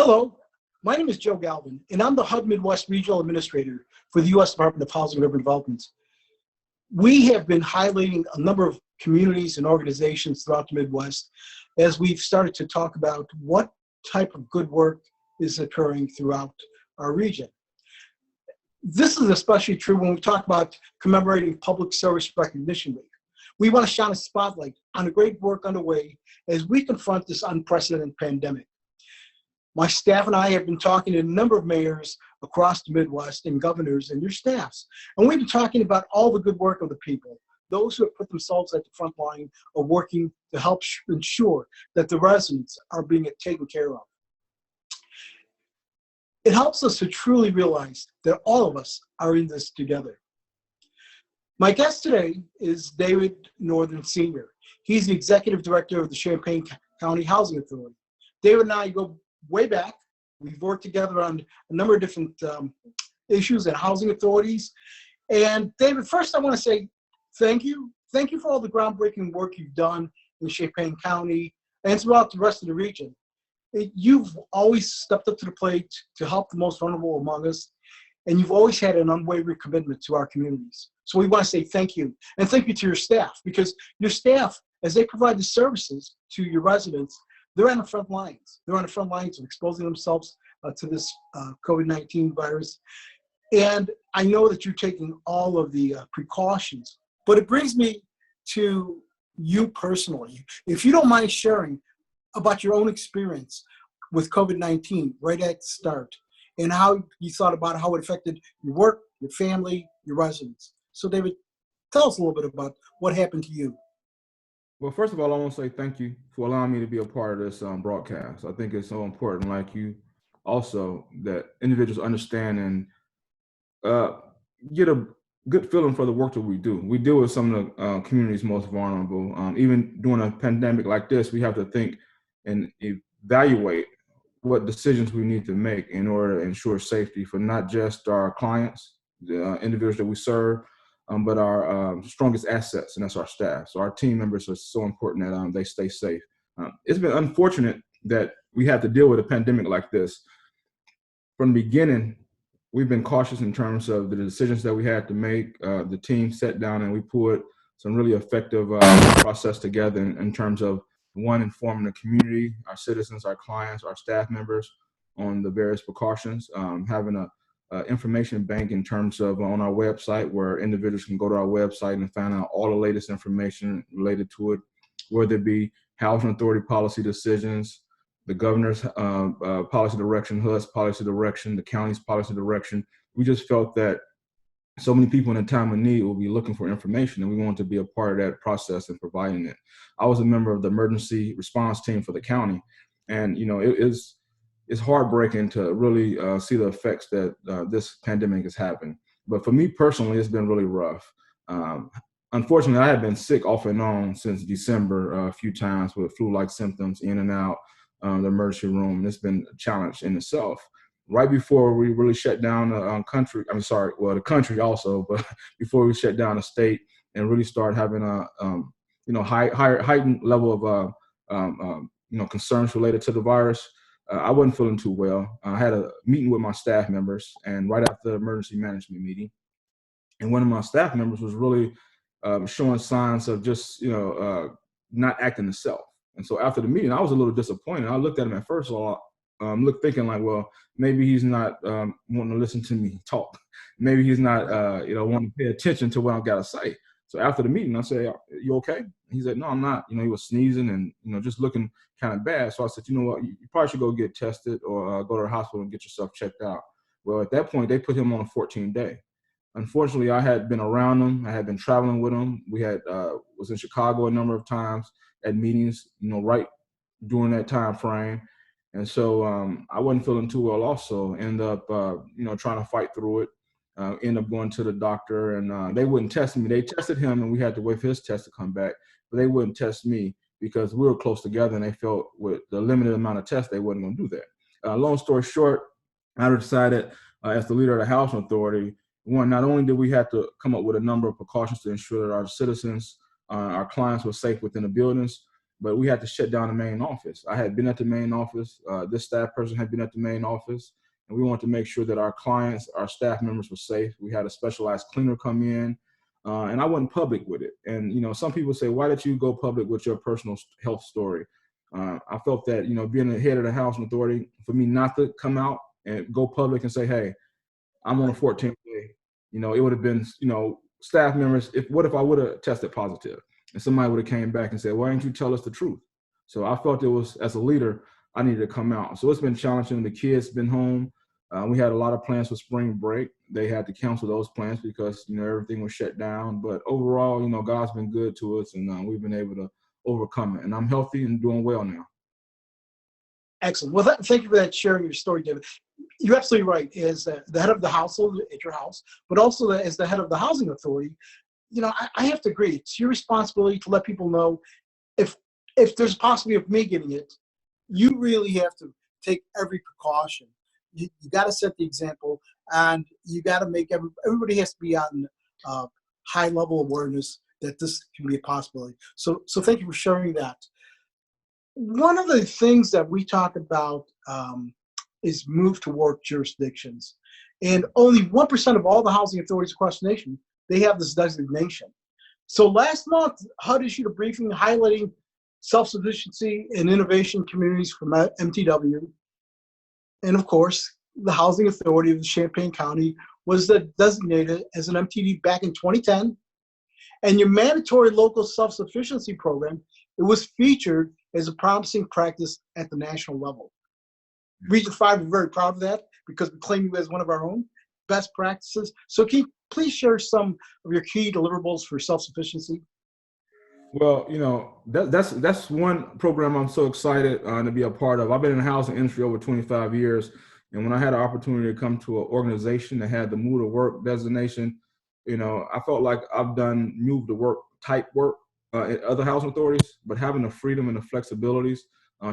Hello, my name is Joe Galvin, and I'm the HUD Midwest Regional Administrator for the U.S. Department of Housing and Urban Development. We have been highlighting a number of communities and organizations throughout the Midwest as we've started to talk about what type of good work is occurring throughout our region. This is especially true when we talk about commemorating Public Service Recognition Week. We want to shine a spotlight on the great work underway as we confront this unprecedented pandemic. My staff and I have been talking to a number of mayors across the Midwest and governors and your staffs. And we've been talking about all the good work of the people, those who have put themselves at the front line of working to help ensure that the residents are being taken care of. It helps us to truly realize that all of us are in this together. My guest today is David Northern Sr. He's the Executive Director of the Champaign County Housing Authority. David and I go way back. We've worked together on a number of different issues and housing authorities. And David, first I want to say thank you. Thank you for all the groundbreaking work you've done in Champaign County and throughout the rest of the region. You've always stepped up to the plate to help the most vulnerable among us, and you've always had an unwavering commitment to our communities. So we want to say thank you, and thank you to your staff, because your staff, as they provide the services to your residents, they're on the front lines. They're on the front lines of exposing themselves to this COVID-19 virus. And I know that you're taking all of the precautions, but it brings me to you personally. If you don't mind sharing about your own experience with COVID-19 right at the start and how you thought about how it affected your work, your family, your residents. So David, tell us a little bit about what happened to you. Well, first of all, I want to say thank you for allowing me to be a part of this broadcast. I think it's so important, like you also, that individuals understand and get a good feeling for the work that we do. We deal with some of the communities most vulnerable. Even during a pandemic like this, we have to think and evaluate what decisions we need to make in order to ensure safety for not just our clients, the individuals that we serve, but our strongest assets, and that's our staff. So our team members are so important that they stay safe. It's been unfortunate that we have to deal with a pandemic like this. From the beginning, we've been cautious in terms of the decisions that we had to make. The team sat down and we put some really effective process together in terms of, one, informing the community, our citizens, our clients, our staff members on the various precautions, having a information bank in terms of on our website where individuals can go to our website and find out all the latest information related to it, whether it be housing authority policy decisions, the governor's policy direction, HUD's policy direction, the county's policy direction. We just felt that so many people in a time of need will be looking for information, and we want to be a part of that process and providing it. I was a member of the emergency response team for the county, and it's heartbreaking to really see the effects that this pandemic is having. But for me personally, it's been really rough. Unfortunately, I have been sick off and on since December a few times with flu-like symptoms in and out the emergency room. It's been a challenge in itself. Right before we really shut down the country, the country also, but before we shut down the state and really start having a heightened level of concerns related to the virus, I wasn't feeling too well. I had a meeting with my staff members, and right after the emergency management meeting, and one of my staff members was really showing signs of just not acting himself. And so after the meeting, I was a little disappointed. I looked at him at first, thinking like, well, maybe he's not wanting to listen to me talk. Maybe he's not wanting to pay attention to what I've got to say. So after the meeting, I said, "You okay?" He said, "No, I'm not." He was sneezing and just looking kind of bad. So I said, "You know what? You probably should go get tested or go to the hospital and get yourself checked out." Well, at that point, they put him on a 14-day. Unfortunately, I had been around him. I had been traveling with him. We had was in Chicago a number of times at meetings, right during that time frame. And so I wasn't feeling too well also. Ended up, trying to fight through it. Ended up going to the doctor, and they wouldn't test me. They tested him, and we had to wait for his test to come back. But they wouldn't test me because we were close together, and they felt with the limited amount of tests, they wasn't going to do that. Long story short, I decided as the leader of the housing authority, one, not only did we have to come up with a number of precautions to ensure that our citizens, our clients were safe within the buildings, but we had to shut down the main office. I had been at the main office. This staff person had been at the main office, and we wanted to make sure that our clients, our staff members were safe. We had a specialized cleaner come in, and I wasn't public with it. And, you know, some people say, why did you go public with your personal health story? I felt that, you know, being the head of the housing authority, for me not to come out and go public and say, hey, I'm on a 14th day, you know, it would have been, you know, staff members, what if I would have tested positive and somebody would have came back and said, why didn't you tell us the truth? So I felt it was, as a leader, I needed to come out. So it's been challenging. The kids been home. We had a lot of plans for spring break. They had to cancel those plans because, you know, everything was shut down. But overall, you know, God's been good to us, and we've been able to overcome it. And I'm healthy and doing well now. Excellent. Well, thank you for that, sharing your story, David. You're absolutely right. As the head of the household at your house, but also as the head of the housing authority, you know, I have to agree. It's your responsibility to let people know if there's a possibility of me getting it, you really have to take every precaution. You got to set the example, and you got to make everybody has to be on high level awareness that this can be a possibility. So thank you for sharing that. One of the things that we talk about is move to work jurisdictions. And only 1% of all the housing authorities across the nation, they have this designation. So last month, HUD issued a briefing highlighting self-sufficiency and innovation communities from MTW. And of course, the Housing Authority of Champaign County was designated as an MTD back in 2010. And your mandatory local self-sufficiency program, it was featured as a promising practice at the national level. Region 5, we're very proud of that because we claim you as one of our own best practices. So can you please share some of your key deliverables for self-sufficiency? Well, you know, that's one program I'm so excited to be a part of. I've been in the housing industry over 25 years. And when I had an opportunity to come to an organization that had the Move to Work designation, you know, I felt like I've done Move to Work type work at other housing authorities, but having the freedom and the flexibilities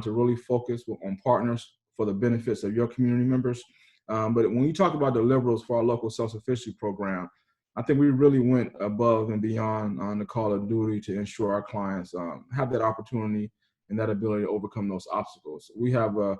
to really focus on partners for the benefits of your community members. But when you talk about deliverables for our local self-sufficiency program, I think we really went above and beyond on the call of duty to ensure our clients have that opportunity and that ability to overcome those obstacles. We have a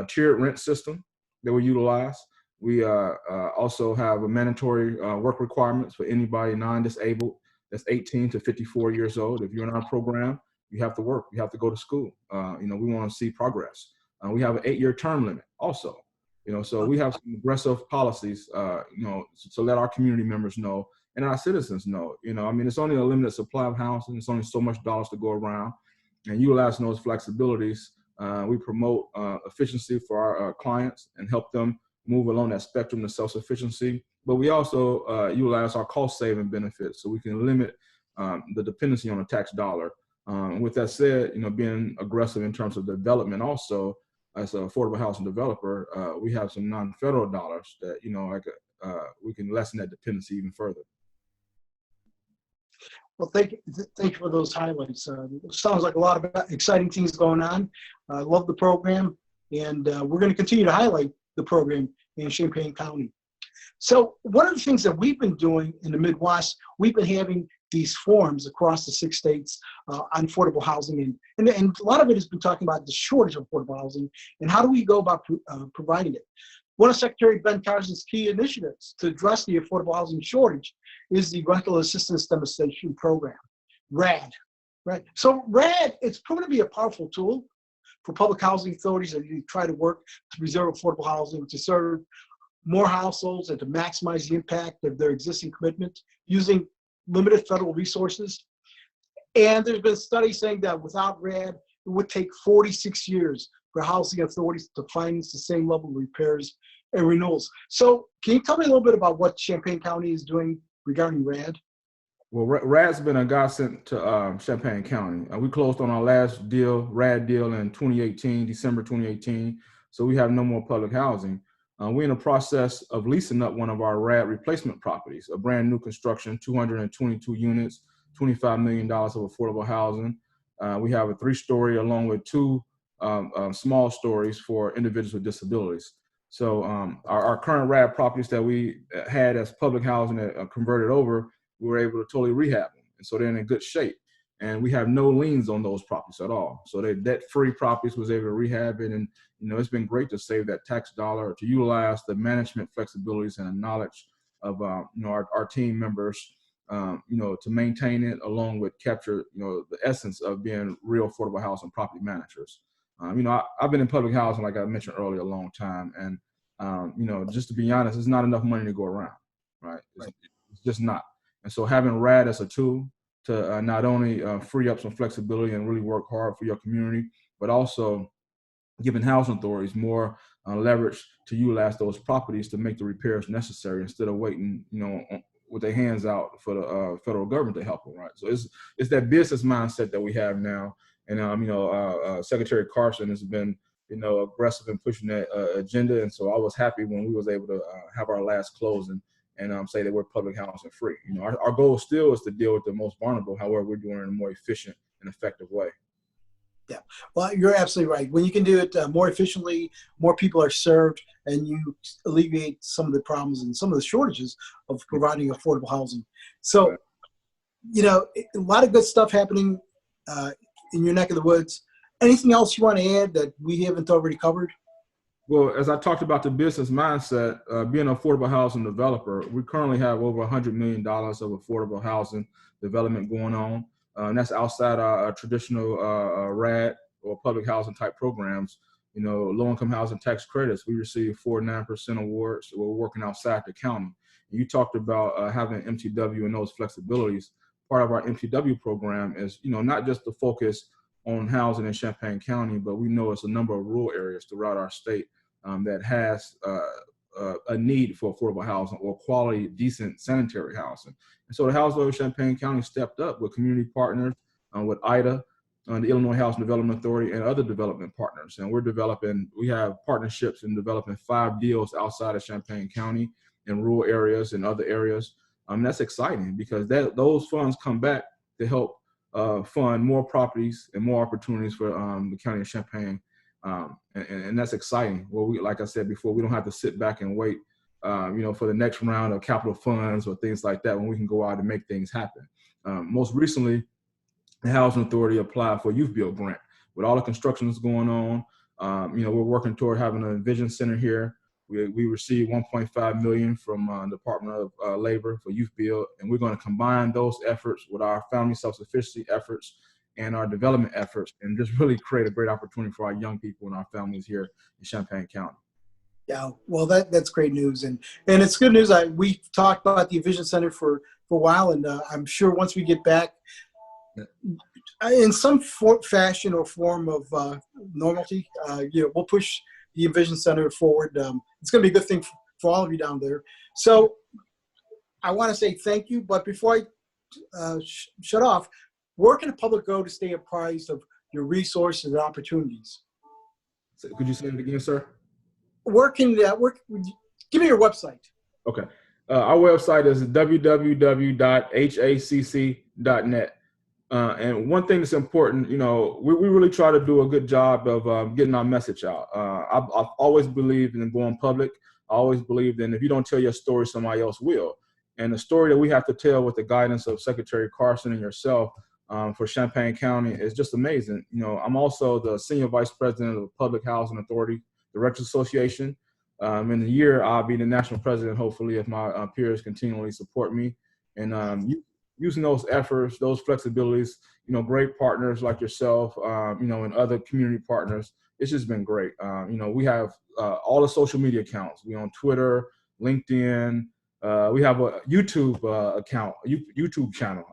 tiered rent system that we utilize. We also have a mandatory work requirements for anybody non-disabled that's 18 to 54 years old. If you're in our program, you have to work. You have to go to school. You know, we want to see progress. We have an 8-year term limit also. You know, so we have some aggressive policies, you know, to let our community members know and our citizens know. You know, I mean, it's only a limited supply of housing. It's only so much dollars to go around. And utilizing those flexibilities, we promote efficiency for our clients and help them move along that spectrum to self-sufficiency. But we also utilize our cost-saving benefits so we can limit the dependency on a tax dollar. With that said, you know, being aggressive in terms of development also, as an affordable housing developer, we have some non-federal dollars that, you know, we can lessen that dependency even further. Well, thank you for those highlights. Sounds like a lot of exciting things going on. I love the program, and we're going to continue to highlight the program in Champaign County. So one of the things that we've been doing in the Midwest, we've been having these forums across the 6 states on affordable housing. And a lot of it has been talking about the shortage of affordable housing and how do we go about providing it. One of Secretary Ben Carson's key initiatives to address the affordable housing shortage is the Rental Assistance Demonstration Program, RAD. Right? So RAD, it's proven to be a powerful tool for public housing authorities that try to work to preserve affordable housing, to serve more households and to maximize the impact of their existing commitment using limited federal resources. And there's been studies saying that without RAD, it would take 46 years for housing authorities to finance the same level of repairs and renewals. So can you tell me a little bit about what Champaign County is doing regarding RAD? Well, RAD's been a godsend to Champaign County. We closed on our last deal, RAD deal, in 2018, December 2018. So we have no more public housing. We're in the process of leasing up one of our RAD replacement properties, a brand new construction, 222 units, $25 million of affordable housing. We have a 3-story along with 2 small stories for individuals with disabilities. So our current RAD properties that we had as public housing that converted over, we were able to totally rehab them. And so they're in good shape. and we have no liens on those properties at all. So they're debt-free properties, was able to rehab it, and it's been great to save that tax dollar, to utilize the management flexibilities and the knowledge of our team members, to maintain it, along with capture the essence of being real affordable housing property managers. I've been in public housing, like I mentioned earlier, a long time, and just to be honest, it's not enough money to go around, right? It's just not. And so having RAD as a tool to not only free up some flexibility and really work hard for your community, but also giving housing authorities more leverage to utilize those properties to make the repairs necessary, instead of waiting, with their hands out for the federal government to help them, right? So it's that business mindset that we have now. And Secretary Carson has been aggressive in pushing that agenda, and so I was happy when we was able to have our last closing and say that we're public housing free. Our goal still is to deal with the most vulnerable. However, we're doing it in a more efficient and effective way. Yeah, well, you're absolutely right. When you can do it more efficiently, more people are served, and you alleviate some of the problems and some of the shortages of providing affordable housing. So, a lot of good stuff happening in your neck of the woods. Anything else you want to add that we haven't already covered? Well, as I talked about the business mindset, being an affordable housing developer, we currently have over $100 million of affordable housing development going on. And that's outside our traditional RAD or public housing type programs. Low-income housing tax credits, we receive 4.9% awards. We're working outside the county. And you talked about having MTW and those flexibilities. Part of our MTW program is, not just to focus on housing in Champaign County, but we know it's a number of rural areas throughout our state that has a need for affordable housing or quality, decent sanitary housing. And so the House of Champaign County stepped up with community partners, with IDA, the Illinois Housing Development Authority, and other development partners. And we have partnerships in developing 5 deals outside of Champaign County in rural areas and other areas. That's exciting, because those funds come back to help fund more properties and more opportunities for the county of Champaign. And that's exciting. Well, like I said before, we don't have to sit back and wait, for the next round of capital funds or things like that, when we can go out and make things happen. Most recently, the Housing Authority applied for a youth build grant. With all the construction that's going on, we're working toward having a Vision Center here. We received $1.5 million from the Department of Labor for youth build, and we're going to combine those efforts with our family self-sufficiency efforts and our development efforts, and just really create a great opportunity for our young people and our families here in Champaign County. Yeah, well, that's great news, and it's good news. We talked about the Vision Center for a while, and I'm sure once we get back in some fashion or form of normality, we'll push the Vision Center forward. It's going to be a good thing for all of you down there. So I want to say thank you, but before I shut off, where can the public go to stay apprised of your resources and opportunities? So could you say it again, sir? Give me your website. Okay. Our website is www.hacc.net. And one thing that's important, we really try to do a good job of getting our message out. I've always believed in going public. I always believed in, if you don't tell your story, somebody else will. And the story that we have to tell with the guidance of Secretary Carson and yourself for Champaign County is just amazing. I'm also the Senior Vice President of the Public Housing Authority Directors Association. In the year, I'll be the national president, hopefully, if my peers continually support me. And using those efforts, those flexibilities, great partners like yourself, and other community partners, it's just been great. We have all the social media accounts. We're on Twitter, LinkedIn. We have a YouTube account, a YouTube channel.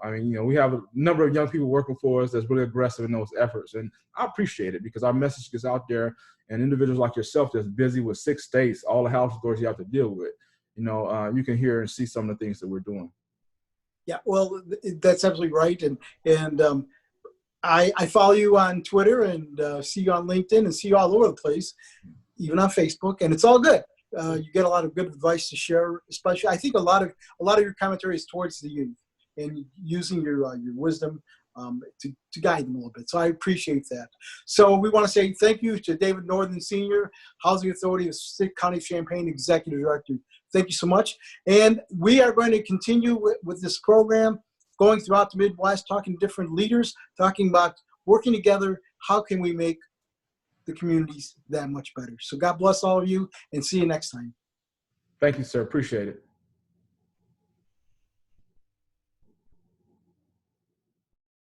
We have a number of young people working for us that's really aggressive in those efforts. And I appreciate it, because our message gets out there, and individuals like yourself that's busy with 6 states, all the house authorities you have to deal with, you can hear and see some of the things that we're doing. Yeah, well, that's absolutely right. And I follow you on Twitter and see you on LinkedIn and see you all over the place, even on Facebook, and it's all good. You get a lot of good advice to share, especially I think a lot of your commentary is towards the youth and using your wisdom to guide them a little bit. So I appreciate that. So we want to say thank you to David Northern Sr., Housing Authority of Stitt County Champaign Executive Director. Thank you so much. And we are going to continue with this program, going throughout the Midwest, talking to different leaders, talking about working together. How can we make the communities that much better? So God bless all of you, and see you next time. Thank you, sir. Appreciate it.